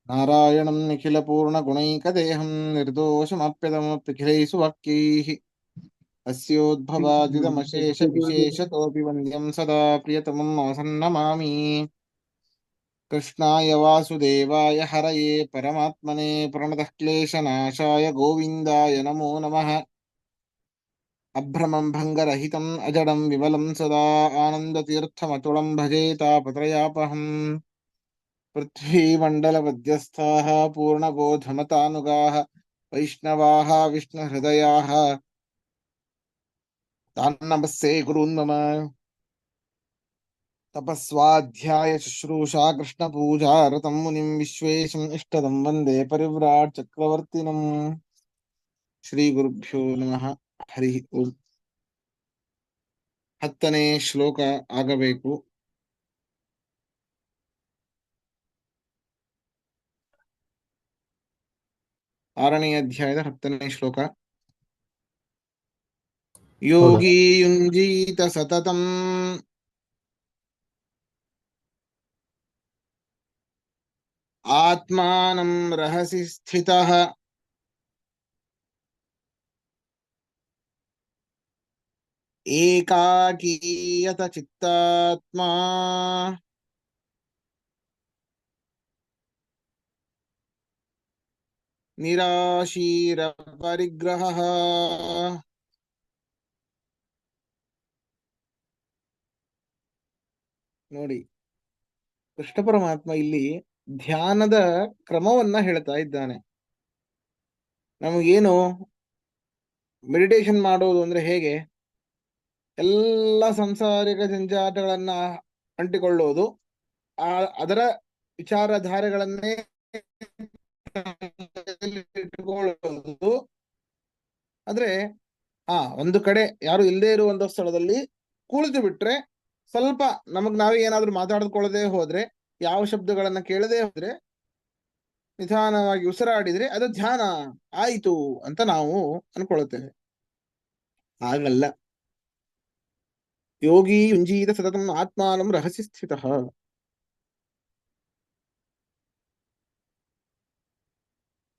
ನಾರಾಯಣಂ ನಿಖಿಲ ಪೂರ್ಣ ಗುಣೈಕದೇಹಂ ನಿರ್ದೋಷಮಪ್ಯತಮಪ್ಯಖಿಲೈಃ ಸುವಾಕ್ಯೈಃ ಅಸ್ಯೋದ್ಭವಾದಿದಮಶೇಷ ವಿಶೇಷತೋಪಿ ವಂದ್ಯಂ ಸದಾ ಪ್ರಿಯತಮಂ ಅವಸನ್ನಮಾಮಿ. ಕೃಷ್ಣಾಯ ವಾಸುದೇವಾಯ ಹರಯೇ ಪರಮಾತ್ಮನೇ ಪ್ರಣತಃ ಕ್ಲೇಶನಾಶಾಯ ಗೋವಿಂದಾಯ ನಮೋ ನಮಃ. ಅಭ್ರಮಂ ಭಂಗರಹಿತಂ ಅಜಡಂ ವಿಮಲಂ ಸದಾ ಆನಂದತೀರ್ಥಮತುಳಂ ಭಜೆ ತಾಪತ್ರಯಾಪಹಂ. पृथ्वीमण्डलमध्यस्थाः पूर्णबोधमतानुगाः वैष्णवाः विष्णुहृदयाः तान् नमस्ये गुरून् मम. तपस्वाध्याय शुश्रूषा कृष्णपूजा रतं मुनिं विश्वेशम् इष्टदं वन्दे परिव्राट् चक्रवर्तिनम्. श्रीगुरुभ्यो नमः. हरि ओम्. 10ನೇ ಶ್ಲೋಕ ಆಗಬೇಕು. 6ನೇ ಅಧ್ಯಾಯದ 10ನೇ ಶ್ಲೋಕ. ಯೋಗಿ ಯುಂಜೀತ ಸತತಂ ಆತ್ಮಾನಂ ರಹಸಿ ಸ್ಥಿತಃ ಏಕಾಕೀಯತ ಚಿತ್ತಾತ್ಮಾ ನಿರಾಶೀರ ಪರಿಗ್ರಹ. ನೋಡಿ, ಕೃಷ್ಣ ಪರಮಾತ್ಮ ಇಲ್ಲಿ ಧ್ಯಾನದ ಕ್ರಮವನ್ನ ಹೇಳ್ತಾ ಇದ್ದಾನೆ. ನಮಗೇನು ಮೆಡಿಟೇಷನ್ ಮಾಡೋದು ಅಂದ್ರೆ ಹೇಗೆ? ಎಲ್ಲ ಸಂಸಾರಿಕ ಜಂಜಾಟಗಳನ್ನ ಅಂಟಿಕೊಳ್ಳೋದು, ಅದರ ವಿಚಾರಧಾರೆಗಳನ್ನೇ ಇಟ್ಟುಕೊಳ್ಳೋದು. ಆದ್ರೆ ಒಂದು ಕಡೆ ಯಾರು ಇಲ್ಲದೆ ಇರುವಂತ ಸ್ಥಳದಲ್ಲಿ ಕುಳಿತು ಬಿಟ್ರೆ, ಸ್ವಲ್ಪ ನಮಗ್ ನಾವೇ ಏನಾದ್ರೂ ಮಾತಾಡ್ಕೊಳ್ಳದೆ ಹೋದ್ರೆ, ಯಾವ ಶಬ್ದಗಳನ್ನ ಕೇಳದೆ ಹೋದ್ರೆ, ನಿಧಾನವಾಗಿ ಉಸಿರಾಡಿದ್ರೆ ಅದು ಧ್ಯಾನ ಆಯಿತು ಅಂತ ನಾವು ಅನ್ಕೊಳ್ಳುತ್ತೇವೆ. ಹಾಗಲ್ಲ. ಯೋಗಿ ಯುಂಜೀತ ಸತತಂ ಆತ್ಮಾನಂ ರಹಸಿ ಸ್ಥಿತಃ.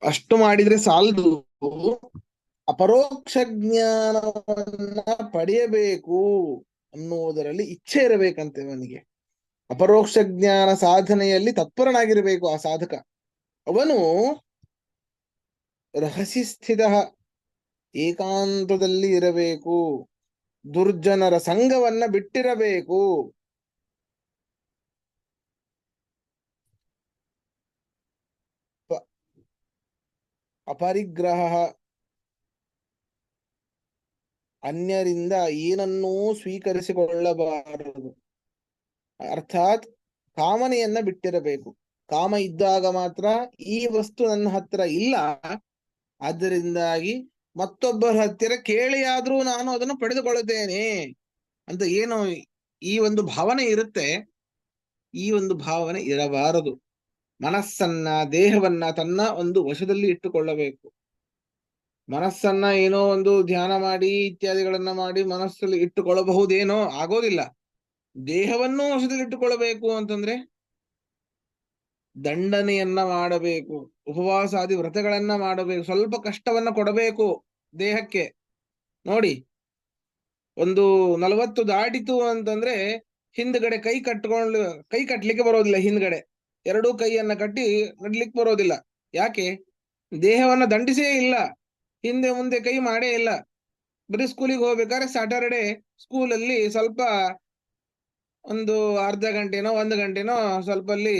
ಅಷ್ಟು ಮಾಡಿದ್ರೆ ಸಾಲದು, ಅಪರೋಕ್ಷ ಜ್ಞಾನವನ್ನ ಪಡೆಯಬೇಕು ಅನ್ನುವುದರಲ್ಲಿ ಇಚ್ಛೆ ಇರಬೇಕಂತೆ ಅವನಿಗೆ. ಅಪರೋಕ್ಷ ಜ್ಞಾನ ಸಾಧನೆಯಲ್ಲಿ ತತ್ಪರನಾಗಿರಬೇಕು ಆ ಸಾಧಕ. ಅವನು ರಹಸಿ ಸ್ಥಿತ, ಏಕಾಂತದಲ್ಲಿ ಇರಬೇಕು, ದುರ್ಜನರ ಸಂಘವನ್ನ ಬಿಟ್ಟಿರಬೇಕು. ಅಪರಿಗ್ರಹ, ಅನ್ಯರಿಂದ ಏನನ್ನೂ ಸ್ವೀಕರಿಸಿಕೊಳ್ಳಬಾರದು. ಅರ್ಥಾತ್ ಕಾಮನೆಯನ್ನ ಬಿಟ್ಟಿರಬೇಕು. ಕಾಮ ಇದ್ದಾಗ ಮಾತ್ರ ಈ ವಸ್ತು ನನ್ನ ಹತ್ರ ಇಲ್ಲ, ಆದ್ದರಿಂದಾಗಿ ಮತ್ತೊಬ್ಬರ ಹತ್ತಿರ ಕೇಳಿ ಆದ್ರೂ ನಾನು ಅದನ್ನು ಪಡೆದುಕೊಳ್ಳುತ್ತೇನೆ ಅಂತ ಏನು ಈ ಒಂದು ಭಾವನೆ ಇರುತ್ತೆ, ಈ ಒಂದು ಭಾವನೆ ಇರಬಾರದು. ಮನಸ್ಸನ್ನ, ದೇಹವನ್ನ ತನ್ನ ಒಂದು ವಶದಲ್ಲಿ ಇಟ್ಟುಕೊಳ್ಳಬೇಕು. ಮನಸ್ಸನ್ನ ಏನೋ ಒಂದು ಧ್ಯಾನ ಮಾಡಿ ಇತ್ಯಾದಿಗಳನ್ನ ಮಾಡಿ ಮನಸ್ಸಲ್ಲಿ ಇಟ್ಟುಕೊಳ್ಳಬಹುದೇನೋ, ಆಗೋದಿಲ್ಲ. ದೇಹವನ್ನು ವಶದಲ್ಲಿ ಇಟ್ಟುಕೊಳ್ಳಬೇಕು ಅಂತಂದ್ರೆ ದಂಡನೆಯನ್ನ ಮಾಡಬೇಕು, ಉಪವಾಸಾದಿ ವ್ರತಗಳನ್ನ ಮಾಡಬೇಕು, ಸ್ವಲ್ಪ ಕಷ್ಟವನ್ನ ಕೊಡಬೇಕು ದೇಹಕ್ಕೆ. ನೋಡಿ, ಒಂದು 40 ದಾಟಿತು ಅಂತಂದ್ರೆ ಹಿಂದ್ಗಡೆ ಕೈ ಕಟ್ಲಿಕ್ಕೆ ಬರೋದಿಲ್ಲ. ಹಿಂದ್ಗಡೆ ಎರಡೂ ಕೈಯನ್ನ ಕಟ್ಟಿ ನಡ್ಲಿಕ್ಕೆ ಬರೋದಿಲ್ಲ. ಯಾಕೆ? ದೇಹವನ್ನ ದಂಡಿಸೇ ಇಲ್ಲ, ಹಿಂದೆ ಮುಂದೆ ಕೈ ಮಾಡೇ ಇಲ್ಲ. ಬರೀ ಸ್ಕೂಲಿಗೆ ಹೋಗ್ಬೇಕಾದ್ರೆ ಸ್ಯಾಟರ್ಡೆ ಸ್ಕೂಲಲ್ಲಿ ಸ್ವಲ್ಪ ಒಂದು ಅರ್ಧ ಗಂಟೆನೋ 1 ಗಂಟೆನೋ ಸ್ವಲ್ಪ ಅಲ್ಲಿ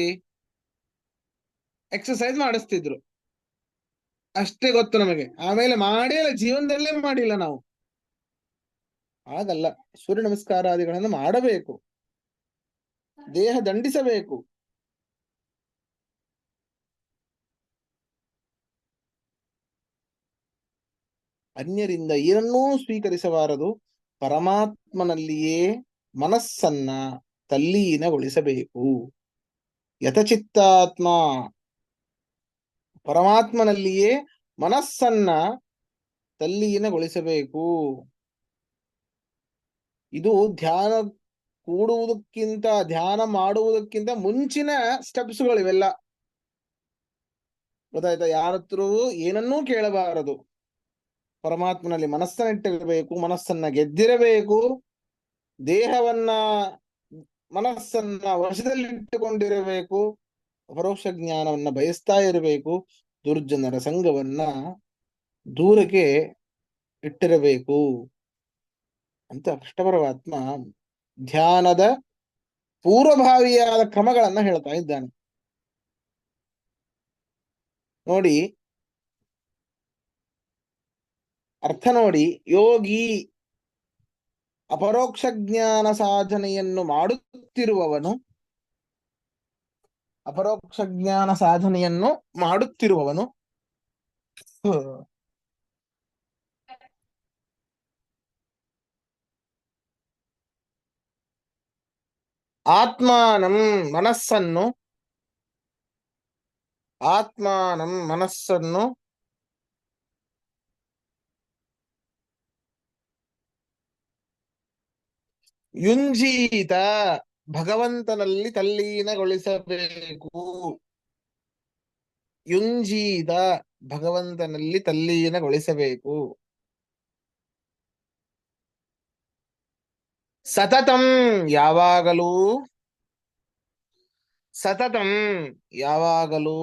ಎಕ್ಸರ್ಸೈಸ್ ಮಾಡಿಸ್ತಿದ್ರು, ಅಷ್ಟೇ ಗೊತ್ತು ನಮಗೆ. ಆಮೇಲೆ ಮಾಡೇ ಇಲ್ಲ, ಜೀವನದಲ್ಲೇ ಮಾಡಿಲ್ಲ ನಾವು. ಹಾಗಲ್ಲ, ಸೂರ್ಯ ನಮಸ್ಕಾರಾದಿಗಳನ್ನು ಮಾಡಬೇಕು, ದೇಹ ದಂಡಿಸಬೇಕು. ಅನ್ಯರಿಂದ ಏನನ್ನೂ ಸ್ವೀಕರಿಸಬಾರದು. ಪರಮಾತ್ಮನಲ್ಲಿಯೇ ಮನಸ್ಸನ್ನ ತಲ್ಲೀನಗೊಳಿಸಬೇಕು. ಯಥಚಿತ್ತಾತ್ಮ, ಪರಮಾತ್ಮನಲ್ಲಿಯೇ ಮನಸ್ಸನ್ನ ತಲ್ಲೀನಗೊಳಿಸಬೇಕು. ಇದು ಧ್ಯಾನಕ್ಕೂ ಕೂಡುವುದಕ್ಕಿಂತ, ಧ್ಯಾನ ಮಾಡುವುದಕ್ಕಿಂತ ಮುಂಚಿನ ಸ್ಟೆಪ್ಸ್ಗಳು ಇವೆಲ್ಲ. ಗೊತ್ತಾಯ್ತಾ? ಯಾರ ಹತ್ರವೂ ಏನನ್ನೂ ಕೇಳಬಾರದು. ಪರಮಾತ್ಮನಲ್ಲಿ ಮನಸ್ಸನ್ನಿಟ್ಟಿರಬೇಕು, ಮನಸ್ಸನ್ನ ಗೆದ್ದಿರಬೇಕು, ದೇಹವನ್ನ ಮನಸ್ಸನ್ನ ವಶದಲ್ಲಿಟ್ಟುಕೊಂಡಿರಬೇಕು, ಪರೋಕ್ಷ ಜ್ಞಾನವನ್ನ ಬಯಸ್ತಾ ಇರಬೇಕು, ದುರ್ಜನರ ಸಂಘವನ್ನ ದೂರಕ್ಕೆ ಇಟ್ಟಿರಬೇಕು ಅಂತ ಕೃಷ್ಣ ಪರಮಾತ್ಮ ಧ್ಯಾನದ ಪೂರ್ವಭಾವಿಯಾದ ಕ್ರಮಗಳನ್ನ ಹೇಳ್ತಾ ಇದ್ದಾನೆ. ನೋಡಿ, ಅರ್ಥ ನೋಡಿ. ಯೋಗಿ ಅಪರೋಕ್ಷ ಜ್ಞಾನ ಸಾಧನೆಯನ್ನು ಮಾಡುತ್ತಿರುವವನು, ಅಪರೋಕ್ಷ ಜ್ಞಾನ ಸಾಧನೆಯನ್ನು ಮಾಡುತ್ತಿರುವವನು ಆತ್ಮಾನಂ ಮನಸ್ಸನ್ನು, ಆತ್ಮಾನಂ ಮನಸ್ಸನ್ನು ಯುಂಜೀತ ಭಗವಂತನಲ್ಲಿ ತಲ್ಲೀನಗೊಳಿಸಬೇಕು. ಯುಂಜೀತ ಭಗವಂತನಲ್ಲಿ ತಲ್ಲೀನಗೊಳಿಸಬೇಕು. ಸತತಂ ಯಾವಾಗಲೂ, ಸತತಂ ಯಾವಾಗಲೂ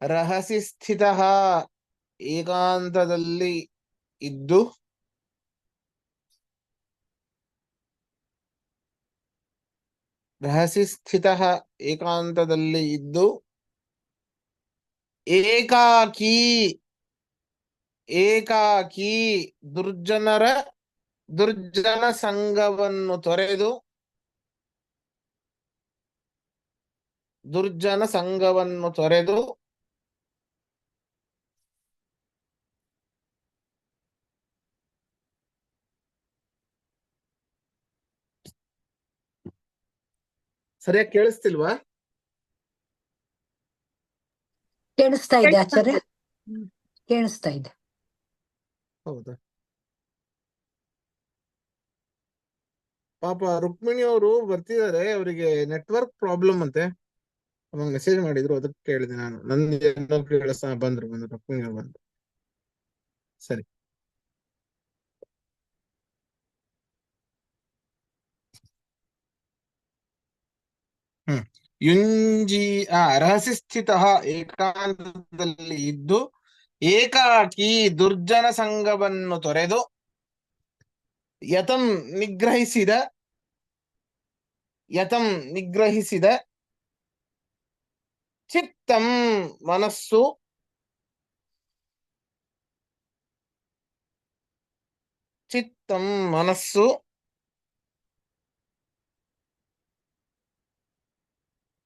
ರಹಸಿ ಸ್ಥಿತ ಏಕಾಂತದಲ್ಲಿ ಇದ್ದು, ರಹಸಿ ಸ್ಥಿತ ಏಕಾಂತದಲ್ಲಿ ಇದ್ದು, ಏಕಾಕಿ ಏಕಾಕಿ ದುರ್ಜನ ಸಂಘವನ್ನು ತೊರೆದು, ದುರ್ಜನ ಸಂಘವನ್ನು ತೊರೆದು ಸರಿಯಾಗಿ ಕೇಳಿಸ್ತಿಲ್ವಾ? ಕೇಳಿಸ್ತಾ ಇದೆ ಆಚಾರ್ಯ, ಕೇಳಿಸ್ತಾ ಇದೆ. ಹೌದಾ? ಪಾಪ ರುಕ್ಮಿಣಿ ಅವರು ಬರ್ತಿದ್ದಾರೆ, ಅವರಿಗೆ ನೆಟ್ವರ್ಕ್ ಪ್ರಾಬ್ಲಮ್ ಅಂತೆ. ಅವಾಗ ಮೆಸೇಜ್ ಮಾಡಿದ್ರು, ಅದಕ್ಕೆ ಕೇಳಿದೆ ನಾನು. ನನ್ನ ಕೇಳಿಸ್ತಾ ಬಂದ್ರು ರುಕ್ಮಿಣಿ ಅವರು ಬಂದ್ರು. ಸರಿ. ಯುಂಜಿ ರಹಸಿ ಸ್ಥಿತ ಏಕಾಂತದಲ್ಲಿ ಇದ್ದು, ಏಕಾಕಿ ದುರ್ಜನ ಸಂಘವನ್ನು ತೊರೆದು, ಯತಂ ನಿಗ್ರಹಿಸಿದ, ಯತಂ ನಿಗ್ರಹಿಸಿದ, ಚಿತ್ತಂ ಮನಸ್ಸು, ಚಿತ್ತಂ ಮನಸ್ಸು,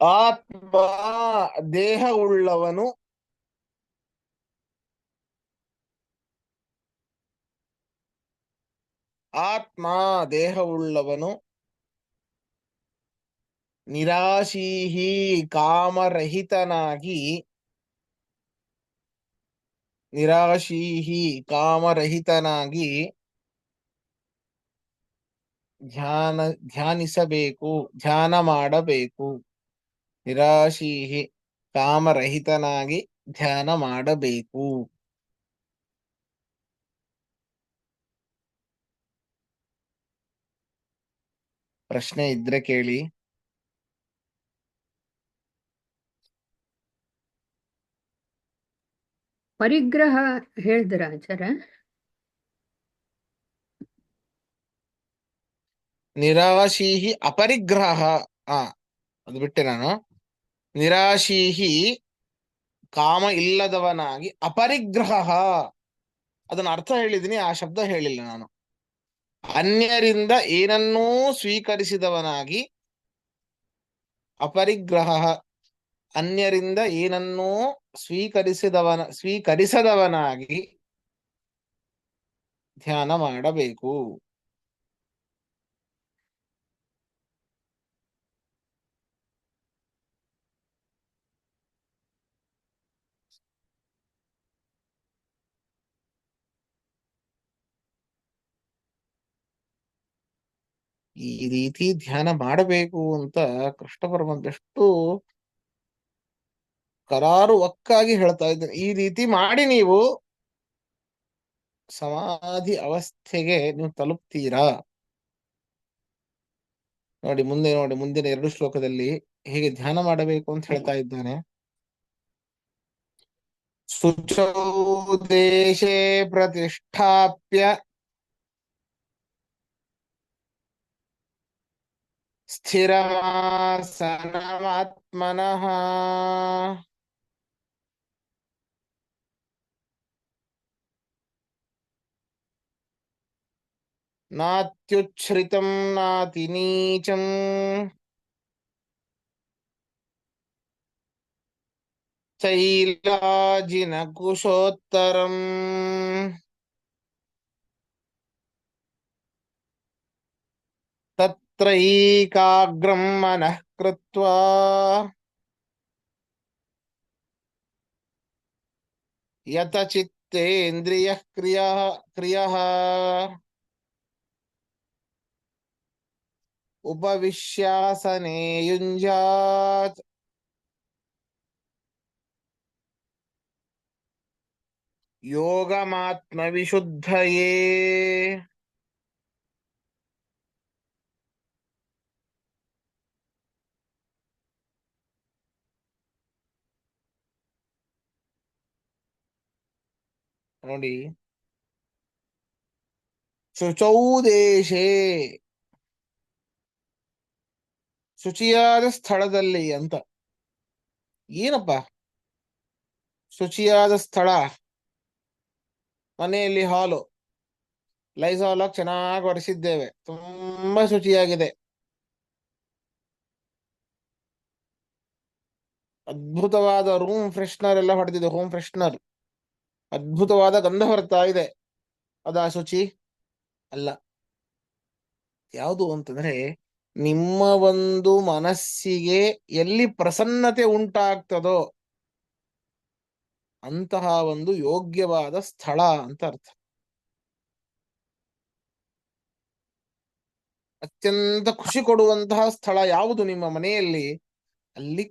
ಆತ್ಮ ದೇಹವುಳ್ಳವನು, ಆತ್ಮ ದೇಹವುಳ್ಳವನು, ನಿರಾಶೀಹಿ ಕಾಮರಹಿತನಾಗಿ, ನಿರಾಶೀಹಿ ಕಾಮರಹಿತನಾಗಿ ಧ್ಯಾನಿಸಬೇಕು, ಧ್ಯಾನ ಮಾಡಬೇಕು. ನಿರಾಶೀಹಿ ಕಾಮರಹಿತನಾಗಿ ಧ್ಯಾನ ಮಾಡಬೇಕು. ಪ್ರಶ್ನೆ ಇದ್ರೆ ಕೇಳಿ. ಪರಿಗ್ರಹ ಹೇಳಿದ್ರ ಆಚಾರ್ಯ? ನಿರಾಶೀಹಿ ಅಪರಿಗ್ರಹ, ಅದು ಬಿಟ್ಟೆ ನಾನು. ನಿರಾಶೀಹಿ ಕಾಮ ಇಲ್ಲದವನಾಗಿ, ಅಪರಿಗ್ರಹ ಅದನ್ನ ಅರ್ಥ ಹೇಳಿದೀನಿ, ಆ ಶಬ್ದ ಹೇಳಿಲ್ಲ ನಾನು. ಅನ್ಯರಿಂದ ಏನನ್ನೂ ಸ್ವೀಕರಿಸಿದವನಾಗಿ, ಅಪರಿಗ್ರಹ ಅನ್ಯರಿಂದ ಏನನ್ನೂ ಸ್ವೀಕರಿಸದವನಾಗಿ ಧ್ಯಾನ ಮಾಡಬೇಕು. ಈ ರೀತಿ ಧ್ಯಾನ ಮಾಡಬೇಕು ಅಂತ ಕೃಷ್ಣ ಪರಮಾತ್ಮ ಎಷ್ಟು ಕರಾರುವಕ್ಕಾಗಿ ಹೇಳ್ತಾ ಇದ್ದಾರೆ. ಈ ರೀತಿ ಮಾಡಿ ನೀವು ಸಮಾಧಿ ಅವಸ್ಥೆಗೆ ನೀವು ತಲುಪ್ತೀರಾ. ನೋಡಿ ಮುಂದೆ, ನೋಡಿ ಮುಂದಿನ 2 ಶ್ಲೋಕದಲ್ಲಿ ಹೇಗೆ ಧ್ಯಾನ ಮಾಡಬೇಕು ಅಂತ ಹೇಳ್ತಾ ಇದ್ದಾನೆ. ಶುಚೌ ದೇಶೇ ಪ್ರತಿಷ್ಠಾಪ್ಯ ಸ್ಥಿರಮಾಸನಮಾತ್ಮನಃ ನಾತ್ಯುಚ್ಛ್ರಿತಂ ನಾತಿ ನೀಚಂ ಚೈಲಾಜಿನ ಕುಶೋತ್ತರಂ ತತ್ರೈಕಾಗ್ರಂ ಮನಃ ಕೃತ್ವಾ ಯತ ಚಿತ್ತೇಂದ್ರಿಯ ಕ್ರಿಯಃ ಉಪವಿಶ್ಯಾಸನೆ ಯುಂಜಾತ್. ಯೋಗಮಾತ್ಮವಿಶುದ್ಧಯೇ. ನೋಡಿ, ಶುಚೌ ದೇಶೇ, ಶುಚಿಯಾದ ಸ್ಥಳದಲ್ಲಿ ಅಂತ. ಏನಪ್ಪ ಶುಚಿಯಾದ ಸ್ಥಳ? ಮನೆಯಲ್ಲಿ ಹಾಲು ಲೈಸಾಲ್ ಹಾಕಿ ಚೆನ್ನಾಗಿ ಒರೆಸಿದ್ದೇವೆ, ತುಂಬಾ ಶುಚಿಯಾಗಿದೆ, ಅದ್ಭುತವಾದ ರೂಮ್ ಫ್ರೆಶ್ನರ್ ಎಲ್ಲ ಹೊಡೆದಿದೆ, ಹೋಮ್ ಫ್ರೆಶ್ನರ್, ಅದ್ಭುತವಾದ ಗಂಧ ಬರ್ತಾ ಇದೆ. ಅದಾ ಶುಚಿ? ಅಲ್ಲ. ಯಾವುದು ಅಂತಂದ್ರೆ, ನಿಮ್ಮ ಒಂದು ಮನಸ್ಸಿಗೆ ಎಲ್ಲಿ ಪ್ರಸನ್ನತೆ ಉಂಟಾಗ್ತದೋ ಅಂತಹ ಒಂದು ಯೋಗ್ಯವಾದ ಸ್ಥಳ ಅಂತ ಅರ್ಥ. ಅತ್ಯಂತ ಖುಷಿ ಕೊಡುವಂತಹ ಸ್ಥಳ ಯಾವುದು ನಿಮ್ಮ ಮನೆಯಲ್ಲಿ, ಅಲ್ಲಿ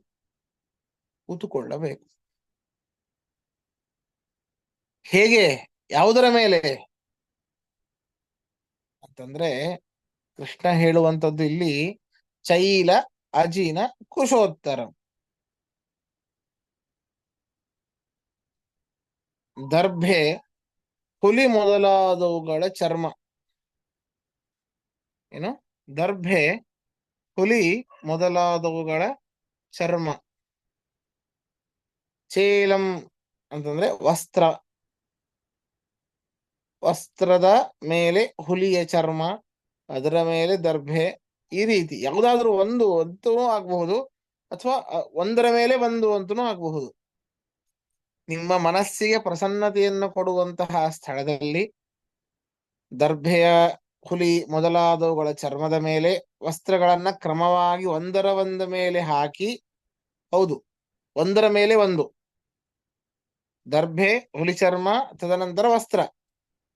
ಕೂತುಕೊಳ್ಳಬೇಕು. ಹೇಗೆ, ಯಾವುದರ ಮೇಲೆ ಅಂತಂದ್ರೆ, ಕೃಷ್ಣ ಹೇಳುವಂಥದ್ದು ಇಲ್ಲಿ ಚೈಲ ಅಜಿನ ಕುಶೋತ್ತರ, ದರ್ಭೆ, ಹುಲಿ ಮೊದಲಾದವುಗಳ ಚರ್ಮ. ಏನು? ದರ್ಭೆ, ಹುಲಿ ಮೊದಲಾದವುಗಳ ಚರ್ಮ. ಚೇಲಂ ಅಂತಂದ್ರೆ ವಸ್ತ್ರ, ವಸ್ತ್ರದ ಮೇಲೆ ಹುಲಿಯ ಚರ್ಮ, ಅದರ ಮೇಲೆ ದರ್ಭೆ. ಈ ರೀತಿ ಯಾವುದಾದ್ರೂ ಒಂದು ಅಂತೂ ಆಗಬಹುದು, ಅಥವಾ ಒಂದರ ಮೇಲೆ ಒಂದು ಅಂತನೂ ಆಗಬಹುದು. ನಿಮ್ಮ ಮನಸ್ಸಿಗೆ ಪ್ರಸನ್ನತೆಯನ್ನು ಕೊಡುವಂತಹ ಸ್ಥಳದಲ್ಲಿ ದರ್ಭೆಯ, ಹುಲಿ ಮೊದಲಾದವುಗಳ ಚರ್ಮದ ಮೇಲೆ ವಸ್ತ್ರಗಳನ್ನ ಕ್ರಮವಾಗಿ ಒಂದರ ಮೇಲೆ ಹಾಕಿ, ಹೌದು, ಒಂದರ ಮೇಲೆ ಒಂದು, ದರ್ಭೆ, ಹುಲಿ ಚರ್ಮ, ತದನಂತರ ವಸ್ತ್ರ,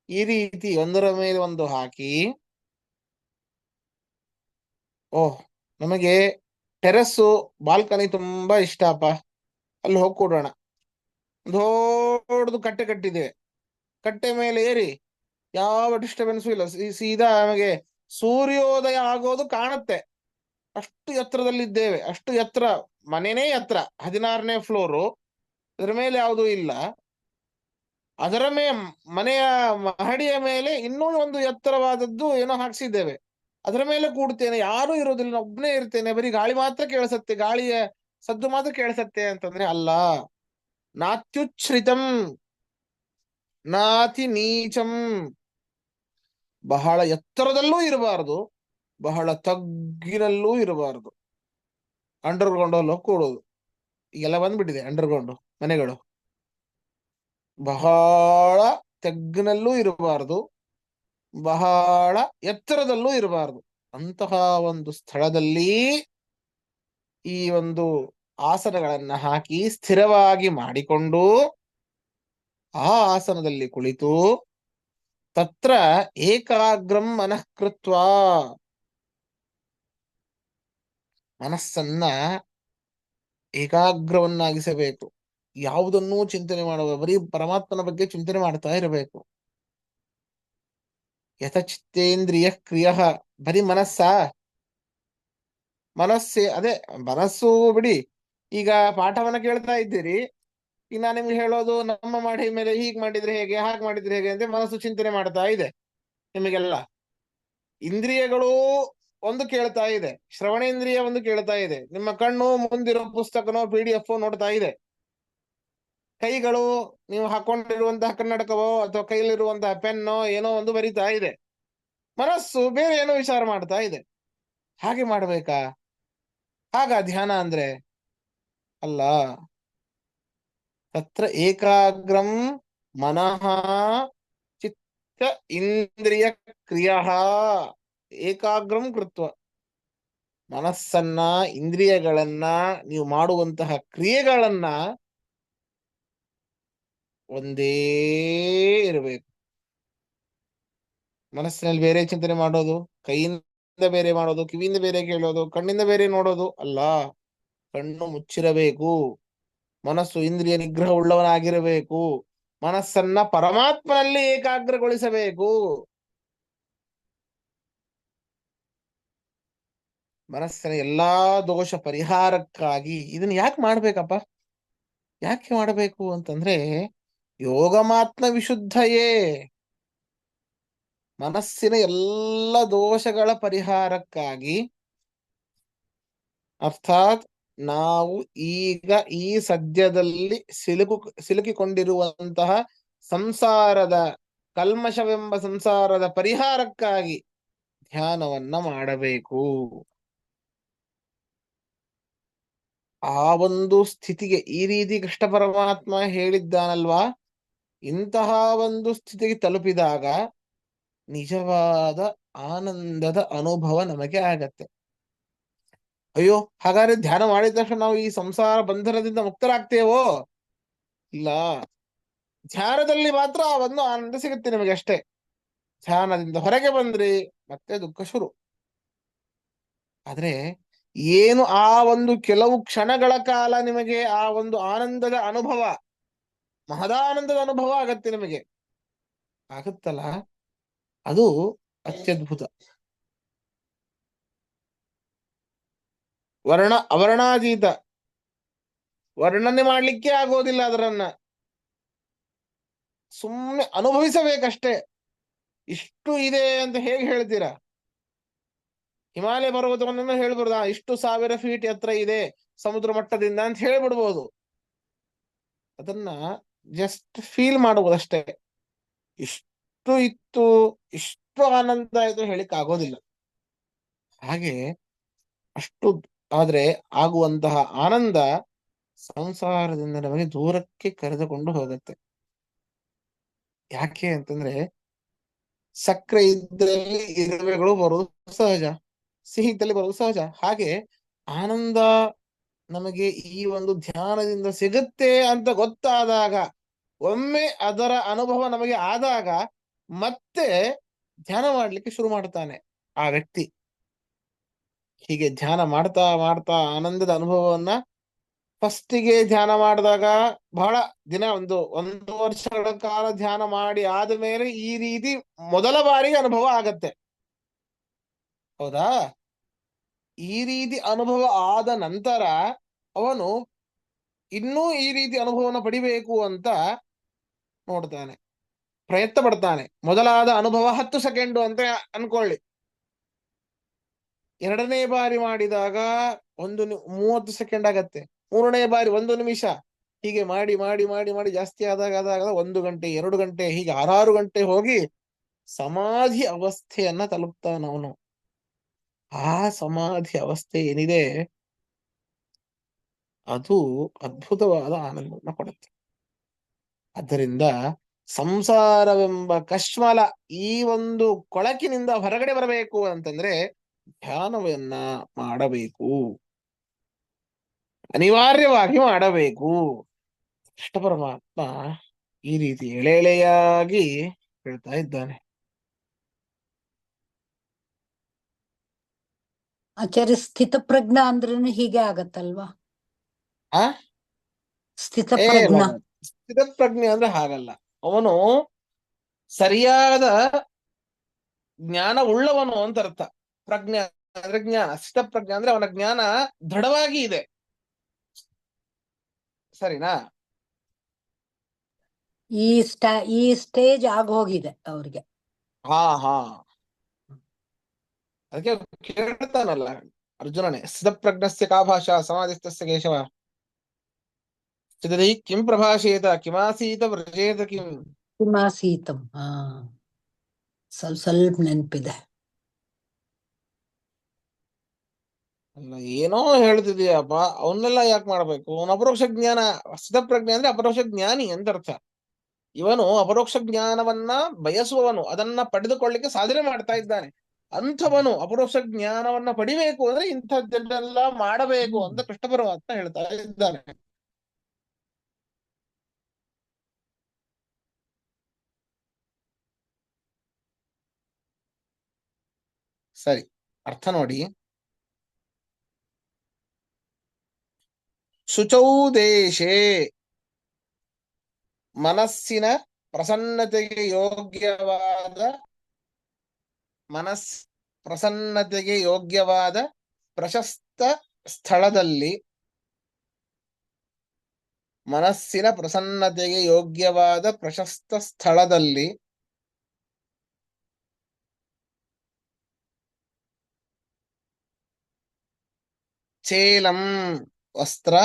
ಈ ರೀತಿ ಒಂದರ ಮೇಲೆ ಒಂದು ಹಾಕಿ, ಓಹ್ ನಮಗೆ ಟೆರೆಸ್ಸು ಬಾಲ್ಕನಿ ತುಂಬಾ ಇಷ್ಟಪ್ಪ, ಅಲ್ಲಿ ಹೋಗಿ ಕೊಡೋಣ. ದೊಡ್ಡದು ಕಟ್ಟೆ ಕಟ್ಟಿದ್ದೇವೆ, ಕಟ್ಟೆ ಮೇಲೆ ಏರಿ ಯಾವ ಡಿಸ್ಟರ್ಬೆನ್ಸು ಇಲ್ಲ, ಸೀದಾ ನಮಗೆ ಸೂರ್ಯೋದಯ ಆಗೋದು ಕಾಣುತ್ತೆ, ಅಷ್ಟು ಎತ್ತರದಲ್ಲಿದ್ದೇವೆ. ಅಷ್ಟು ಎತ್ತರ, ಮನೆನೇ ಎತ್ತರ, 16ನೇ ಫ್ಲೋರು, ಅದರ ಮೇಲೆ ಯಾವುದೂ ಇಲ್ಲ. ಅದರ ಮನೆಯ ಮಹಡಿಯ ಮೇಲೆ ಇನ್ನೂ ಒಂದು ಎತ್ತರವಾದದ್ದು ಏನೋ ಹಾಕ್ಸಿದ್ದೇವೆ, ಅದರ ಮೇಲೆ ಕೂಡ್ತೇನೆ, ಯಾರೂ ಇರೋದಿಲ್ಲ, ಒಬ್ಬನೇ ಇರ್ತೇನೆ, ಬರೀ ಗಾಳಿ ಮಾತ್ರ ಕೇಳಿಸತ್ತೆ, ಗಾಳಿಯ ಸದ್ದು ಮಾತ್ರ ಕೇಳಿಸತ್ತೆ ಅಂತಂದ್ರೆ ಅಲ್ಲ. ನಾತ್ಯುಚ್ಛ್ರಿತಂ ನಾತಿ ನೀಚಂ, ಬಹಳ ಎತ್ತರದಲ್ಲೂ ಇರಬಾರದು, ಬಹಳ ತಗ್ಗಿನಲ್ಲೂ ಇರಬಾರದು. ಅಂಡರ್ಗ್ರೌಂಡ್ ಅಲ್ಲಿ ಕೂಡೋದು, ಈಗೆಲ್ಲ ಬಂದ್ಬಿಟ್ಟಿದೆ ಅಂಡರ್ಗ್ರೌಂಡ್ ಮನೆಗಳು. ಬಹಳ ತಗ್ಗಿನಲ್ಲೂ ಇರಬಾರದು, ಬಹಳ ಎತ್ತರದಲ್ಲೂ ಇರಬಾರದು. ಅಂತಹ ಒಂದು ಸ್ಥಳದಲ್ಲಿ ಈ ಒಂದು ಆಸನಗಳನ್ನ ಹಾಕಿ ಸ್ಥಿರವಾಗಿ ಮಾಡಿಕೊಂಡು ಆ ಆಸನದಲ್ಲಿ ಕುಳಿತು, ತತ್ರ ಏಕಾಗ್ರಂ ಮನಃ ಕೃತ್ವಾ, ಮನಸ್ಸನ್ನ ಏಕಾಗ್ರವನ್ನಾಗಿಸಬೇಕು. ಯಾವುದನ್ನೂ ಚಿಂತನೆ ಮಾಡುವ, ಬರೀ ಪರಮಾತ್ಮನ ಬಗ್ಗೆ ಚಿಂತನೆ ಮಾಡ್ತಾ ಇರಬೇಕು. ಯಥಚಿತ್ತೇಂದ್ರಿಯ ಕ್ರಿಯ, ಬರೀ ಮನಸ್ಸೇ ಅದೇ ಮನಸ್ಸು ಬಿಡಿ. ಈಗ ಪಾಠವನ್ನ ಕೇಳ್ತಾ ಇದ್ದೀರಿ, ಈಗ ನಾನು ನಿಮ್ಗೆ ಹೇಳೋದು ನಮ್ಮ ಮಾಡಿ ಮೇಲೆ ಹೀಗ್ ಮಾಡಿದ್ರೆ ಹೇಗೆ, ಹಾಗೆ ಮಾಡಿದ್ರೆ ಹೇಗೆ ಅಂತ ಮನಸ್ಸು ಚಿಂತನೆ ಮಾಡ್ತಾ ಇದೆ ನಿಮಗೆಲ್ಲ. ಇಂದ್ರಿಯಗಳು ಒಂದು ಕೇಳ್ತಾ ಇದೆ, ಶ್ರವಣೇಂದ್ರಿಯ ಒಂದು ಕೇಳ್ತಾ ಇದೆ, ನಿಮ್ಮ ಕಣ್ಣು ಮುಂದಿರೋ ಪುಸ್ತಕನೋ PDF ನೋಡ್ತಾ ಇದೆ, ಕೈಗಳು ನೀವು ಹಾಕೊಂಡಿರುವಂತಹ ಕನ್ನಡಕವೋ ಅಥವಾ ಕೈಲಿರುವಂತಹ ಪೆನ್ನೋ ಏನೋ ಒಂದು ಬರಿತಾ ಇದೆ, ಮನಸ್ಸು ಬೇರೆ ಏನೋ ವಿಚಾರ ಮಾಡ್ತಾ ಇದೆ. ಹಾಗೆ ಮಾಡ್ಬೇಕಾ? ಹಾಗ ಧ್ಯಾನ ಅಂದ್ರೆ ಅಲ್ಲ. ತತ್ರ ಏಕಾಗ್ರಂ ಮನಃ ಚಿತ್ತ ಇಂದ್ರಿಯ ಕ್ರಿಯಾ ಏಕಾಗ್ರಂ ಕೃತ್ವ. ಮನಸ್ಸನ್ನ, ಇಂದ್ರಿಯಗಳನ್ನ, ನೀವು ಮಾಡುವಂತಹ ಕ್ರಿಯೆಗಳನ್ನ ಒಂದೇ ಇರಬೇಕು. ಮನಸ್ಸಿನಲ್ಲಿ ಬೇರೆ ಚಿಂತನೆ ಮಾಡೋದು, ಕೈಯಿಂದ ಬೇರೆ ಮಾಡೋದು, ಕಿವಿಯಿಂದ ಬೇರೆ ಕೇಳೋದು, ಕಣ್ಣಿಂದ ಬೇರೆ ನೋಡೋದು ಅಲ್ಲ. ಕಣ್ಣು ಮುಚ್ಚಿರಬೇಕು, ಮನಸ್ಸು ಇಂದ್ರಿಯ ನಿಗ್ರಹ ಉಳ್ಳವನಾಗಿರಬೇಕು, ಮನಸ್ಸನ್ನ ಪರಮಾತ್ಮನಲ್ಲಿ ಏಕಾಗ್ರಗೊಳಿಸಬೇಕು. ಮನಸ್ಸಿನ ಎಲ್ಲಾ ದೋಷ ಪರಿಹಾರಕ್ಕಾಗಿ ಇದನ್ನ ಯಾಕೆ ಮಾಡ್ಬೇಕಪ್ಪ? ಯಾಕೆ ಮಾಡಬೇಕು ಅಂತಂದ್ರೆ, ಯೋಗಮಾತ್ಮ ವಿಶುದ್ಧಯೇ, ಮನಸ್ಸಿನ ಎಲ್ಲ ದೋಷಗಳ ಪರಿಹಾರಕ್ಕಾಗಿ. ಅರ್ಥಾತ್ ನಾವು ಈಗ ಈ ಸದ್ಯದಲ್ಲಿ ಸಿಲುಕಿಕೊಂಡಿರುವಂತಹ ಸಂಸಾರದ ಕಲ್ಮಶವೆಂಬ ಸಂಸಾರದ ಪರಿಹಾರಕ್ಕಾಗಿ ಧ್ಯಾನವನ್ನ ಮಾಡಬೇಕು. ಆ ಒಂದು ಸ್ಥಿತಿಗೆ ಈ ರೀತಿ ಕೃಷ್ಣ ಪರಮಾತ್ಮ ಹೇಳಿದ್ದಾನಲ್ವಾ, ಇಂತಹ ಒಂದು ಸ್ಥಿತಿಗೆ ತಲುಪಿದಾಗ ನಿಜವಾದ ಆನಂದದ ಅನುಭವ ನಮಗೆ ಆಗತ್ತೆ. ಅಯ್ಯೋ, ಹಾಗಾದ್ರೆ ಧ್ಯಾನ ಮಾಡಿದ ತಕ್ಷಣ ನಾವು ಈ ಸಂಸಾರ ಬಂಧನದಿಂದ ಮುಕ್ತರಾಗ್ತೇವೋ? ಇಲ್ಲ. ಧ್ಯಾನದಲ್ಲಿ ಮಾತ್ರ ಒಂದು ಆನಂದ ಸಿಗುತ್ತೆ ನಿಮಗೆ ಅಷ್ಟೇ. ಧ್ಯಾನದಿಂದ ಹೊರಗೆ ಬಂದ್ರಿ ಮತ್ತೆ ದುಃಖ ಶುರು. ಆದ್ರೆ ಏನು ಆ ಒಂದು ಕೆಲವು ಕ್ಷಣಗಳ ಕಾಲ ನಿಮಗೆ ಆ ಒಂದು ಆನಂದದ ಅನುಭವ, ಮಹದಾನಂದದ ಅನುಭವ ಆಗತ್ತೆ ನಿಮಗೆ, ಆಗುತ್ತಲ್ಲ, ಅದು ಅತ್ಯದ್ಭುತ. ಅವರ್ಣಾತೀತ, ವರ್ಣನೆ ಮಾಡ್ಲಿಕ್ಕೆ ಆಗೋದಿಲ್ಲ. ಅದರನ್ನ ಸುಮ್ಮನೆ ಅನುಭವಿಸಬೇಕಷ್ಟೇ. ಇಷ್ಟು ಇದೆ ಅಂತ ಹೇಗೆ ಹೇಳ್ತೀರಾ? ಹಿಮಾಲಯ ಪರ್ವತವನ್ನು ಹೇಳ್ಬಿಡ್ದ, ಇಷ್ಟು 1000 ಫೀಟ್ ಎತ್ತರ ಇದೆ ಸಮುದ್ರ ಮಟ್ಟದಿಂದ ಅಂತ ಹೇಳ್ಬಿಡ್ಬೋದು. ಅದನ್ನ ಜಸ್ಟ್ ಫೀಲ್ ಮಾಡುವುದಷ್ಟೇ. ಇಷ್ಟು ಇತ್ತು, ಇಷ್ಟು ಆನಂದ ಆಯ್ತು ಹೇಳಿಕ್ ಆಗೋದಿಲ್ಲ. ಹಾಗೆ ಅಷ್ಟು ಆದ್ರೆ ಆಗುವಂತಹ ಆನಂದ ಸಂಸಾರದಿಂದ ನಮಗೆ ದೂರಕ್ಕೆ ಕರೆದುಕೊಂಡು ಹೋಗುತ್ತೆ. ಯಾಕೆ ಅಂತಂದ್ರೆ, ಸಕ್ಕರೆ ಇದ್ದಲ್ಲಿ ಇರುವೆಗಳು ಬರುವುದು ಸಹಜ, ಸಿಹಿ ಇದ್ದಲ್ಲಿ ಬರುವುದು ಸಹಜ. ಹಾಗೆ ಆನಂದ ನಮಗೆ ಈ ಒಂದು ಧ್ಯಾನದಿಂದ ಸಿಗುತ್ತೆ ಅಂತ ಗೊತ್ತಾದಾಗ, ಒಮ್ಮೆ ಅದರ ಅನುಭವ ನಮಗೆ ಆದಾಗ ಮತ್ತೆ ಧ್ಯಾನ ಮಾಡ್ಲಿಕ್ಕೆ ಶುರು ಮಾಡ್ತಾನೆ ಆ ವ್ಯಕ್ತಿ. ಹೀಗೆ ಧ್ಯಾನ ಮಾಡ್ತಾ ಮಾಡ್ತಾ ಆನಂದದ ಅನುಭವವನ್ನ, ಫಸ್ಟಿಗೆ ಧ್ಯಾನ ಮಾಡಿದಾಗ ಬಹಳ ದಿನ, ಒಂದು ವರ್ಷಗಳ ಕಾಲ ಧ್ಯಾನ ಮಾಡಿ ಆದ್ಮೇಲೆ ಈ ರೀತಿ ಮೊದಲ ಬಾರಿಗೆ ಅನುಭವ ಆಗತ್ತೆ. ಹೌದಾ? ಈ ರೀತಿ ಅನುಭವ ಆದ ನಂತರ ಅವನು ಇನ್ನೂ ಈ ರೀತಿ ಅನುಭವನ ಪಡಿಬೇಕು ಅಂತ ನೋಡ್ತಾನೆ, ಪ್ರಯತ್ನ ಪಡ್ತಾನೆ. ಮೊದಲಾದ ಅನುಭವ 10 ಸೆಕೆಂಡು ಅಂತ ಅನ್ಕೊಳ್ಳಿ. ಎರಡನೇ ಬಾರಿ ಮಾಡಿದಾಗ 30 ಸೆಕೆಂಡ್ ಆಗತ್ತೆ. ಮೂರನೇ ಬಾರಿ 1 ನಿಮಿಷ. ಹೀಗೆ ಮಾಡಿ ಮಾಡಿ ಮಾಡಿ ಮಾಡಿ ಜಾಸ್ತಿ ಆದಾಗ 1 ಗಂಟೆ, 2 ಗಂಟೆ, ಹೀಗೆ 6 ಗಂಟೆ ಹೋಗಿ ಸಮಾಧಿ ಅವಸ್ಥೆಯನ್ನ ತಲುಪ್ತಾನವನು. ಆ ಸಮಾಧಿ ಅವಸ್ಥೆ ಏನಿದೆ, ಅದು ಅದ್ಭುತವಾದ ಆನಂದವನ್ನು ಕೊಡುತ್ತೆ. ಆದ್ದರಿಂದ ಸಂಸಾರವೆಂಬ ಕಶ್ಮಲ, ಈ ಒಂದು ಕೊಳಕಿನಿಂದ ಹೊರಗಡೆ ಬರಬೇಕು ಅಂತಂದ್ರೆ ಧ್ಯಾನವನ್ನ ಮಾಡಬೇಕು, ಅನಿವಾರ್ಯವಾಗಿ ಮಾಡಬೇಕು. ಕೃಷ್ಣ ಪರಮಾತ್ಮ ಈ ರೀತಿ ಎಳೆ ಎಳೆಯಾಗಿ ಹೇಳ್ತಾ ಇದ್ದಾನೆ. ಆಚಾರ್ಯ ಸ್ಥಿತಪ್ರಜ್ಞ ಅಂದ್ರೇನು ಹೀಗೆ ಆಗತ್ತಲ್ವಾ? ಆ ಸ್ಥಿತಪ್ರಜ್ಞ. ಸ್ಥಿತಪ್ರಜ್ಞೆ ಅಂದ್ರೆ ಹಾಗಲ್ಲ. ಅವನು ಸರಿಯಾದ ಜ್ಞಾನ ಉಳ್ಳವನು ಅಂತ ಅರ್ಥ. ಪ್ರಜ್ಞೆ ಅಂದ್ರೆ ಜ್ಞಾನ, ಸ್ಥಿತಪ್ರಜ್ಞೆ ಅಂದ್ರೆ ಅವನ ಜ್ಞಾನ ದೃಢವಾಗಿ ಇದೆ, ಸರಿನಾ? ಈ ಸ್ಟೇಜ್ ಆಗೋಗಿದೆ ಅವ್ರಿಗೆ. ಹಾ ಹಾ, ಅದಕ್ಕೆ ಕೇಳ್ತಾನಲ್ಲ ಅರ್ಜುನನೇ, ಸ್ಥಿತಪ್ರಜ್ಞಸ್ಯ ಕಾ ಭಾಷಾ ಸಮಾಧಿಸ್ತಸ್ಯ ಕೇಶವ ಸ್ಥಿತದಿ ಕಿಂ ಪ್ರಭಾಷೇತ ಕಿಮಾಸೀತ ವ್ರಜೇತ ಕಿಂ. ಕಿಮಾಸೀತಂ. ಹಾ, ಸ್ವಲ್ಪ ನೆನಪಿದೆ. ಅಲ್ಲ, ಏನೋ ಹೇಳ್ತಿದೀಯಪ್ಪ, ಅವನ್ನೆಲ್ಲ ಯಾಕೆ ಮಾಡ್ಬೇಕು? ಅವನು ಅಪರೋಕ್ಷ ಜ್ಞಾನ, ಸ್ಥಿತಪ್ರಜ್ಞೆ ಅಂದ್ರೆ ಅಪರೋಕ್ಷ ಜ್ಞಾನಿ ಅಂತ ಅರ್ಥ. ಇವನು ಅಪರೋಕ್ಷ ಜ್ಞಾನವನ್ನ ಬಯಸುವವನು, ಅದನ್ನ ಪಡೆದುಕೊಳ್ಳಿಕ್ಕೆ ಸಾಧನೆ ಮಾಡ್ತಾ ಇದ್ದಾನೆ. ಅಂಥವನು ಅಪರೋಕ್ಷ ಜ್ಞಾನವನ್ನ ಪಡಿಬೇಕು ಅಂದ್ರೆ ಇಂಥದ್ದನ್ನೆಲ್ಲ ಮಾಡಬೇಕು ಅಂತ ಕೃಷ್ಣ ಪರಮಾತ್ಮ ಹೇಳ್ತಾ ಇದ್ದಾನೆ. ಸರಿ, ಅರ್ಥ ನೋಡಿ. ಶುಚೌ ದೇಶೇ ಮನಸ್ಸಿನ ಪ್ರಸನ್ನತೆಗೆ ಯೋಗ್ಯವಾದ ಮನಸ್ ಪ್ರಸನ್ನತೆಗೆ ಯೋಗ್ಯವಾದ ಪ್ರಶಸ್ತ ಸ್ಥಳದಲ್ಲಿ, ಮನಸ್ಸಿನ ಪ್ರಸನ್ನತೆಗೆ ಯೋಗ್ಯವಾದ ಪ್ರಶಸ್ತ ಸ್ಥಳದಲ್ಲಿ ಚೇಲಂ ವಸ್ತ್ರ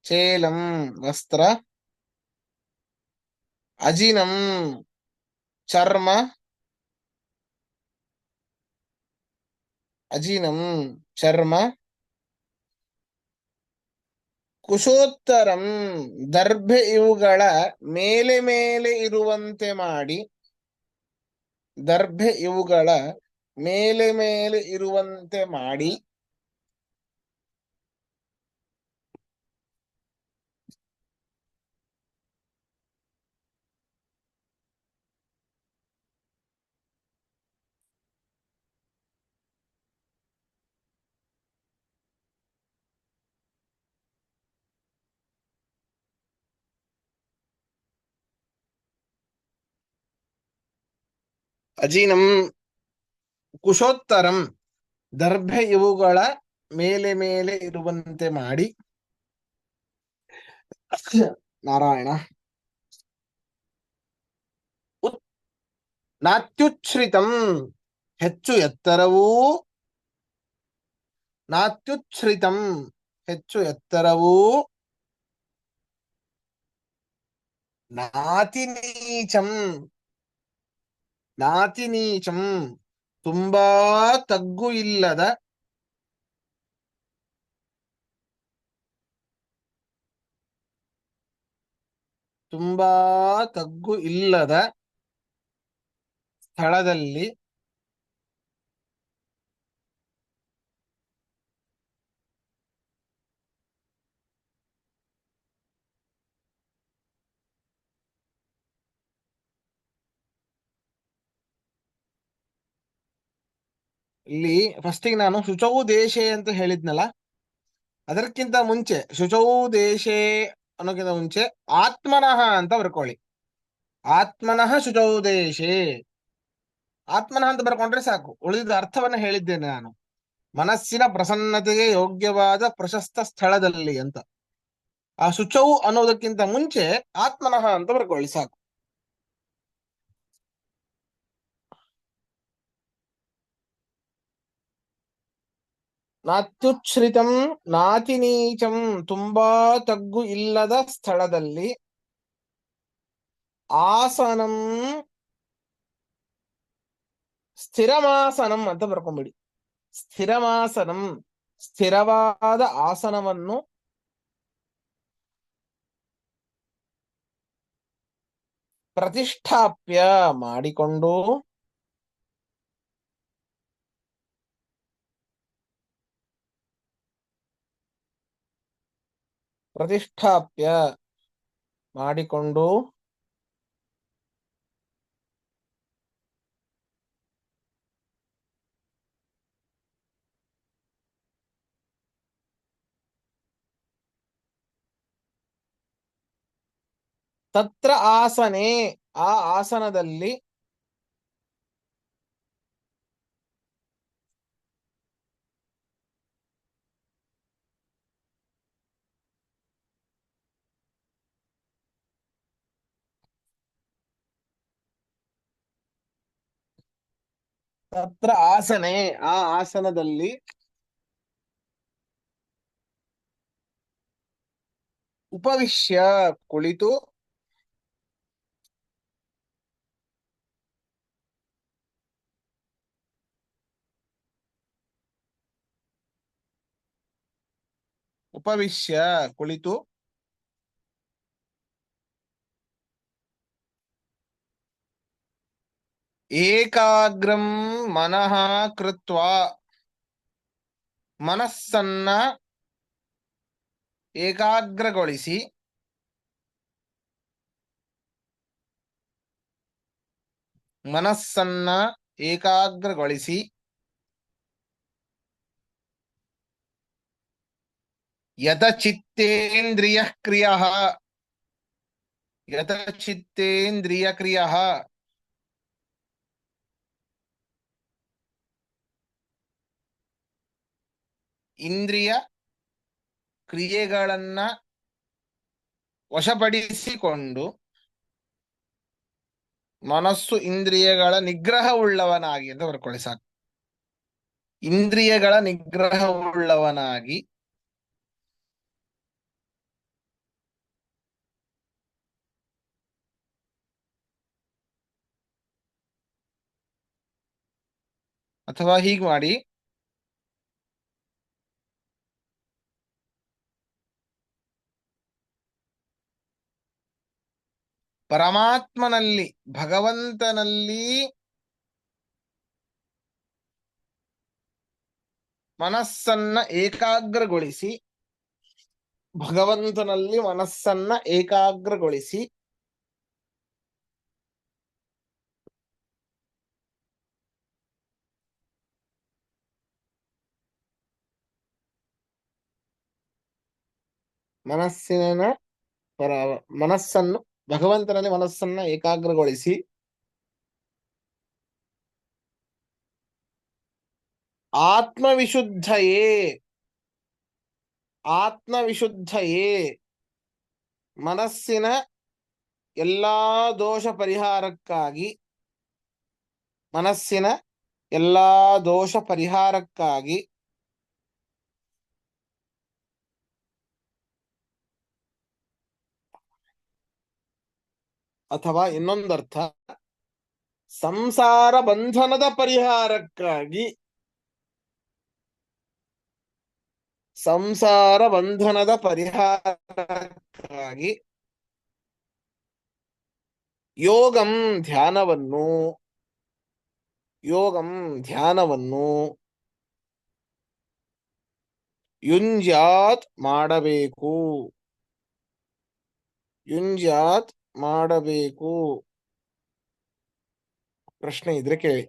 ಚೇಲಂ ವಸ್ತ್ರ ಅಜಿನಂ ಚರ್ಮ ಅಜಿನಂ ಚರ್ಮ ಕುಶೋತ್ತರಂ ದರ್ಭೆ ಇವುಗಳ ಮೇಲೆ ಮೇಲೆ ಇರುವಂತೆ ಮಾಡಿ, ದರ್ಭೆ ಇವುಗಳ ಮೇಲೆ ಮೇಲೆ ಇರುವಂತೆ ಮಾಡಿ ಅಜಿನಂ ಕುಶೋತ್ತರಂ ದರ್ಭೆ ಇವುಗಳ ಮೇಲೆ ಮೇಲೆ ಇರುವಂತೆ ಮಾಡಿ, ನಾರಾಯಣ, ನಾತ್ಯುಚ್ಛ್ರಿತಂ ಹೆಚ್ಚು ಎತ್ತರವೂ, ನಾತ್ಯುಚ್ಛ್ರಿತಂ ಹೆಚ್ಚು ಎತ್ತರವೂ, ನಾತಿ ನೀಚಂ, ನಾತಿ ನೀಚಂ ತುಂಬಾ ತಗ್ಗು ಇಲ್ಲದ, ತುಂಬಾ ತಗ್ಗು ಇಲ್ಲದ ಸ್ಥಳದಲ್ಲಿ ಇಲ್ಲಿ ಫಸ್ಟಿಗೆ ನಾನು ಶುಚೌ ದೇಶೆ ಅಂತ ಹೇಳಿದ್ನಲ್ಲ, ಅದಕ್ಕಿಂತ ಮುಂಚೆ ಶುಚೌ ದೇಶೆ ಅನ್ನೋಕ್ಕಿಂತ ಮುಂಚೆ ಆತ್ಮನಃ ಅಂತ ಬರ್ಕೊಳ್ಳಿ. ಆತ್ಮನಃ ಶುಚೌ ದೇಶೆ, ಆತ್ಮನಃ ಅಂತ ಬರ್ಕೊಂಡ್ರೆ ಸಾಕು. ಉಳಿದ ಅರ್ಥವನ್ನ ಹೇಳಿದ್ದೇನೆ ನಾನು, ಮನಸ್ಸಿನ ಪ್ರಸನ್ನತೆಗೆ ಯೋಗ್ಯವಾದ ಪ್ರಶಸ್ತ ಸ್ಥಳದಲ್ಲಿ ಅಂತ. ಆ ಶುಚೌ ಅನ್ನೋದಕ್ಕಿಂತ ಮುಂಚೆ ಆತ್ಮನಃ ಅಂತ ಬರ್ಕೊಳ್ಳಿ ಸಾಕು. ನಾತ್ಯುಚ್ಛ್ರಿತಂ ನಾತಿ ನೀಚಂ ತುಂಬಾ ತಗ್ಗು ಇಲ್ಲದ ಸ್ಥಳದಲ್ಲಿ, ಆಸನಂ ಸ್ಥಿರಮಾಸನಂ ಅಂತ ಬರ್ಕೊಂಬಿಡಿ. ಸ್ಥಿರಮಾಸನಂ ಸ್ಥಿರವಾದ ಆಸನವನ್ನು ಪ್ರತಿಷ್ಠಾಪ್ಯ ಮಾಡಿಕೊಂಡು, ಪ್ರತಿಷ್ಠಾಪ್ಯ ಮಾಡಿಕೊಂಡು ತತ್ರ ಆಸನೆ, ಆ ಆಸನದಲ್ಲಿ ತತ್ರ ಆಸನೆ, ಆ ಆಸನದಲ್ಲಿ ಉಪವಿಶ್ಯ, ಕುಳಿತು ಉಪವಿಶ್ಯ, ಕುಳಿತು ಏಕಾಗ್ರಂ ಮನಃ ಕೃತ್ವಾ, ಮನಸ್ಸನ್ನ ಏಕಾಗ್ರಗೊಳಿಸಿ ಮನಸ್ಸನ್ನ ಏಕಾಗ್ರಗೊಳಿಸಿ ಯತಚಿತ್ತೇಂದ್ರಿಯ ಕ್ರಿಯಃ, ಯತಚಿತ್ತೇಂದ್ರಿಯ ಕ್ರಿಯಃ, ಇಂದ್ರಿಯ ಕ್ರಿಯೆಗಳನ್ನ ವಶಪಡಿಸಿಕೊಂಡು ಮನಸ್ಸು ಇಂದ್ರಿಯಗಳ ನಿಗ್ರಹವುಳ್ಳವನಾಗಿ ಅಂತ ಬರ್ಕೊಳ್ಳಿ ಸಾಕು. ಇಂದ್ರಿಯಗಳ ನಿಗ್ರಹವುಳ್ಳವನಾಗಿ ಅಥವಾ ಹೀಗೆ ಮಾಡಿ, ಪರಮಾತ್ಮನಲ್ಲಿ, ಭಗವಂತನಲ್ಲಿ ಮನಸ್ಸನ್ನ ಏಕಾಗ್ರಗೊಳಿಸಿ, ಭಗವಂತನಲ್ಲಿ ಮನಸ್ಸನ್ನ ಏಕಾಗ್ರಗೊಳಿಸಿ ಮನಸ್ಸಿನ ಮನಸ್ಸನ್ನು ಭಗವಂತನಲ್ಲಿ ಮನಸ್ಸನ್ನ ಏಕಾಗ್ರಗೊಳಿಸಿ ಆತ್ಮವಿಶುದ್ಧಯೇ, ಆತ್ಮವಿಶುದ್ಧಯೇ, ಮನಸ್ಸಿನ ಎಲ್ಲಾ ದೋಷ ಪರಿಹಾರಕ್ಕಾಗಿ, ಮನಸ್ಸಿನ ಎಲ್ಲಾ ದೋಷ ಪರಿಹಾರಕ್ಕಾಗಿ ಅಥವಾ ಇನ್ನೊಂದರ್ಥ ಸಂಸಾರ ಬಂಧನದ ಪರಿಹಾರಕ್ಕಾಗಿ, ಸಂಸಾರ ಬಂಧನದ ಪರಿಹಾರಕ್ಕಾಗಿ ಯೋಗಂ ಧ್ಯಾನವನ್ನು, ಯೋಗಂ ಧ್ಯಾನವನ್ನು ಯುಂಜ್ಯಾತ್ ಮಾಡಬೇಕು, ಯುಂಜ್ಯಾತ್ ಮಾಡಬೇಕು. ಪ್ರಶ್ನೆ ಇದ್ರೆ ಕೇಳಿ.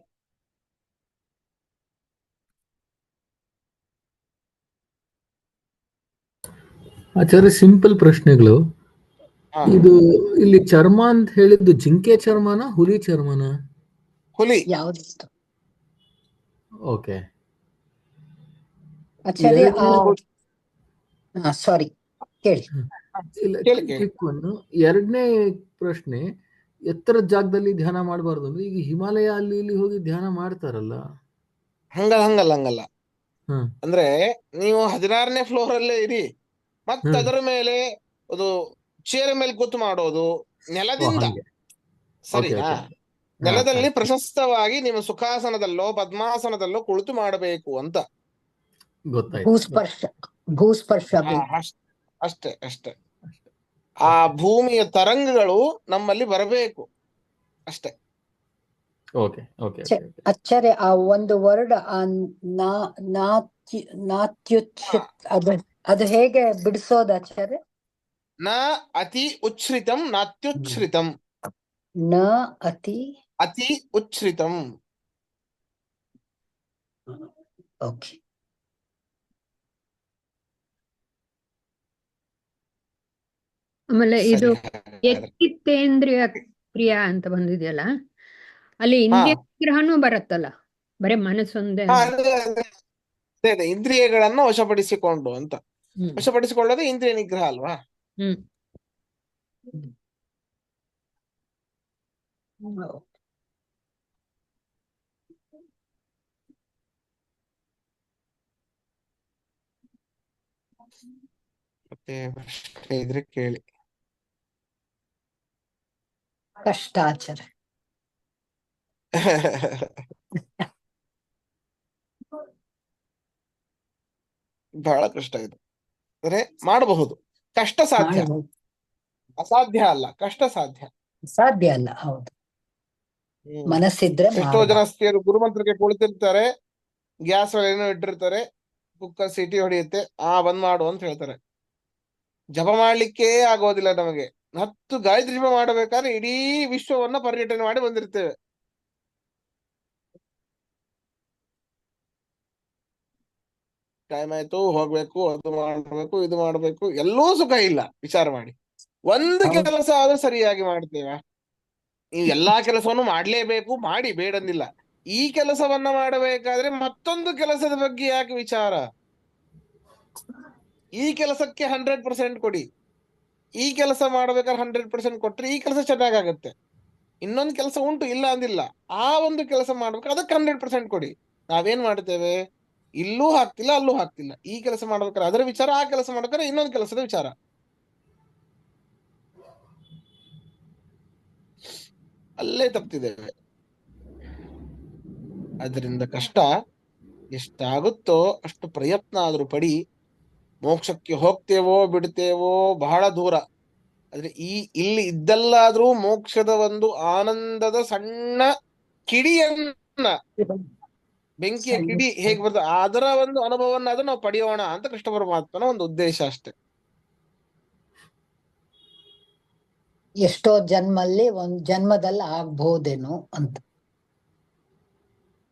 ಆಚಾರ್ಯ, ಸಿಂಪಲ್ ಪ್ರಶ್ನೆಗಳು. ಹಾ, ಇದು ಇಲ್ಲಿ ಚರ್ಮ ಅಂತ ಹೇಳಿದ್ದು ಜಿಂಕೆ ಚರ್ಮನ, ಹುಲಿ ಚರ್ಮನ? ಹುಲಿ. ಯಾವ್ದಿತ್ತು ಓಕೆ. ಆಚಾರ್ಯ? ಎರಡನೇ ಸಾರಿ, ಕೇಳಿ. ಇಲ್ಲ, ಕೇಳಿ ಕೇಳಿ. Quick one. ಎರಡನೇ ಪ್ರಶ್ನೆ, ಎತ್ತರದ ಜಾಗದಲ್ಲಿ ಧ್ಯಾನ ಮಾಡಬಾರ್ದು ಅಂದ್ರೆ, ಈಗ ಹಿಮಾಲಯ ಅಲ್ಲಿ ಇಲ್ಲಿ ಹೋಗಿ ಧ್ಯಾನ ಮಾಡ್ತಾರಲ್ಲ? ಹಂಗಲ್ಲ. ಹ್ಮ್ ಅಂದ್ರೆ ನೀವು 16ನೇ ಫ್ಲೋರ್ ಅಲ್ಲೇ ಇರಿ, ಮತ್ತೆ ಅದರ ಮೇಲೆ ಅದು ಚೇರ್ ಮೇಲೆ ಕೂತು ಮಾಡೋದು, ನೆಲದಿಂದ, ಹಂಗೆ. ಸರಿನಾ? ಓಕೆ. ನೆಲದಲ್ಲಿ ಪ್ರಶಸ್ತವಾಗಿ ನಿಮ್ಮ ಸುಖಾಸನದಲ್ಲೋ ಪದ್ಮಾಸನದಲ್ಲೋ ಕುಳಿತು ಮಾಡಬೇಕು ಅಂತ. ಗೊತ್ತಾಯ್ತು. ಭೂಸ್ಪರ್ಶ ಅಷ್ಟೇ. ಆ ಭೂಮಿಯ ತರಂಗಗಳು ನಮ್ಮಲ್ಲಿ ಬರಬೇಕು ಅಷ್ಟೇ. ಓಕೆ. ಆಚಾರ್ಯ, ಆ ಒಂದು ವರ್ಡ್ ನಾತ್ಯುಚ್ಛಿತ್, ಅದು ಹೇಗೆ ಬಿಡಿಸೋದು ಆಚಾರ್ಯ? ನ ಅತಿ ಉಚ್ಛ್ರಿತಂ ನಾತ್ಯುಚ್ಛ್ರಿತಂ. ನ ಅತಿ ಅತಿ ಉಚ್ಛ್ರಿತಂ. ಓಕೆ. ಆಮೇಲೆ ಇದು ಸರಿ ಹಾಗಾದ್ರೆ. ಯಚ್ಚಿತ್ತೇಂದ್ರಿಯ ಕ್ರಿಯಾ ಅಂತ ಬಂದಿದೆಯಲ್ಲ, ಅಲ್ಲಿ ಇಂದ್ರಿಯ ನಿಗ್ರಹನೂ ಬರುತ್ತಲ್ಲ, ಬರೀ ಮನಸ್ಸೊಂದೇ. ಅದೇ ಇಂದ್ರಿಯಗಳನ್ನು ವಶಪಡಿಸಿಕೊಂಡು ಅಂತ. ಹ್ಮ್ ವಶಪಡಿಸಿಕೊಳ್ಳೋದು ಇಂದ್ರಿಯ ನಿಗ್ರಹ ಅಲ್ವಾ? ಹ್ಮ್ ಮತ್ತೆ ಪ್ರಶ್ನೆ ಇದ್ರೆ ಕೇಳಿ. ಕಷ್ಟಾಚರ. ಬಹಳ ಕಷ್ಟ ಇದು. ಅಂದ್ರೆ ಮಾಡಬಹುದು, ಕಷ್ಟ ಸಾಧ್ಯ, ಮಾಡ್ಬೋದು. ಅಸಾಧ್ಯ ಅಲ್ಲ, ಕಷ್ಟ ಸಾಧ್ಯ. ಸಾಧ್ಯ ಅಲ್ಲ, ಹೌದು. ಮನಸ್ಸಿದ್ರೆ ಎಷ್ಟೋ ಜನ ಮಾಡ್ಬೋದು. ಸ್ತ್ರೀಯರು ಗುರುಮಂತ್ರಕ್ಕೆ ಕುಳಿತಿರ್ತಾರೆ, ಗ್ಯಾಸ್ ಏನೋ ಇಟ್ಟಿರ್ತಾರೆ, ಕುಕ್ಕರ್ ಸಿಟಿ ಹೊಡೆಯುತ್ತೆ, ಬಂದ್ ಮಾಡು ಅಂತ ಹೇಳ್ತಾರೆ. ಜಪ ಮಾಡ್ಲಿಕ್ಕೆ ಆಗೋದಿಲ್ಲ ನಮಗೆ. 10 ಗಾಯತ್ರಿ ಜಪ ಮಾಡಬೇಕಾದ್ರೆ ಇಡೀ ವಿಶ್ವವನ್ನ ಪರ್ಯಟನೆ ಮಾಡಿ ಬಂದಿರ್ತೇವೆ. ಟೈಮ್ ಆಯ್ತು, ಹೋಗ್ಬೇಕು, ಅದು ಮಾಡ್ಬೇಕು, ಇದು ಮಾಡ್ಬೇಕು, ಎಲ್ಲೂ ಸುಖ ಇಲ್ಲ. ವಿಚಾರ ಮಾಡಿ, ಒಂದು ಹೌದು. ಕೆಲಸ ಆದ್ರೂ ಸರಿಯಾಗಿ ಮಾಡ್ತೇವೆ. ನೀವು ಎಲ್ಲಾ ಕೆಲಸವನ್ನು ಮಾಡ್ಲೇಬೇಕು, ಮಾಡಿ ಬೇಡಂದಿಲ್ಲ. ಈ ಕೆಲಸವನ್ನ ಮಾಡಬೇಕಾದ್ರೆ ಮತ್ತೊಂದು ಕೆಲಸದ ಬಗ್ಗೆ ಯಾಕೆ ವಿಚಾರ? ಈ ಕೆಲಸಕ್ಕೆ 100% ಕೊಡಿ. ಈ ಕೆಲಸ ಮಾಡ್ಬೇಕಾದ್ರೆ 100% ಕೊಟ್ರೆ ಈ ಕೆಲಸ ಚೆನ್ನಾಗಾಗತ್ತೆ. ಇನ್ನೊಂದು ಕೆಲಸ ಉಂಟು, ಇಲ್ಲ ಅಂದಿಲ್ಲ. ಆ ಒಂದು ಕೆಲಸ ಮಾಡ್ಬೇಕು, ಅದಕ್ಕೆ 100% ಕೊಡಿ. ನಾವೇನ್ ಮಾಡ್ತೇವೆ, ಇಲ್ಲೂ ಹಾಕ್ತಿಲ್ಲ, ಅಲ್ಲೂ ಹಾಕ್ತಿಲ್ಲ. ಈ ಕೆಲಸ ಮಾಡ್ಬೇಕಾದ್ರೆ ಅದರ ವಿಚಾರ, ಆ ಕೆಲಸ ಮಾಡ್ಬೇಕಾದ್ರೆ ಇನ್ನೊಂದು ಕೆಲಸದ ವಿಚಾರ. ಅಲ್ಲೇ ತಪ್ತಿದ್ದೇವೆ. ಅದರಿಂದ ಕಷ್ಟ ಎಷ್ಟಾಗುತ್ತೋ ಅಷ್ಟು ಪ್ರಯತ್ನ ಆದ್ರೂ ಪಡಿ. ಮೋಕ್ಷಕ್ಕೆ ಹೋಗ್ತೇವೋ ಬಿಡ್ತೇವೋ ಬಹಳ ದೂರ. ಆದ್ರೆ ಇಲ್ಲಿ ಇದ್ದಲ್ಲಾದ್ರೂ ಮೋಕ್ಷದ ಒಂದು ಆನಂದದ ಸಣ್ಣ ಕಿಡಿಯನ್ನ, ಬೆಂಕಿಯ ಕಿಡಿ ಹೇಗೆ ಬರ್ತದೆ ಅದರ ಒಂದು ಅನುಭವವನ್ನಾದ್ರೂ ನಾವು ಪಡೆಯೋಣ ಅಂತ ಕೃಷ್ಣ ಪರಮಾತ್ಮನ ಒಂದು ಉದ್ದೇಶ ಅಷ್ಟೇ. ಎಷ್ಟೋ ಜನ್ಮಲ್ಲಿ ಒಂದ್ ಜನ್ಮದಲ್ಲಿ ಆಗ್ಬಹುದೇನೋ ಅಂತ.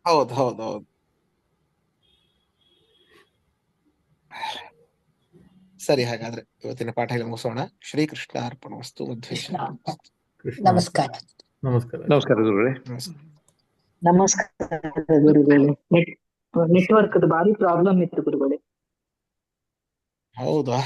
ಹೌದು ಹೌದು ಹೌದು. ಸರಿ, ಹಾಗಾದ್ರೆ ಇವತ್ತಿನ ಪಾಠ ಇಲ್ಲಿ ಮುಗಿಸೋಣ. ಶ್ರೀಕೃಷ್ಣ ಅರ್ಪಣಮಸ್ತು. ಕೃಷ್ಣ ಮಧ್ವೇಶ್ವರ. ಕೃಷ್ಣ ನಮಸ್ಕಾರ. ನಮಸ್ಕಾರ. ನಮಸ್ಕಾರ ಗುರುಗಳೇ. ನಮಸ್ಕಾರ ಗುರುಗಳೇ. ನೆಟ್ವರ್ಕ್ ಭಾರಿ ಪ್ರಾಬ್ಲಮ್ ಇತ್ತು ಗುರುಗಳೇ. ಹೌದಾ?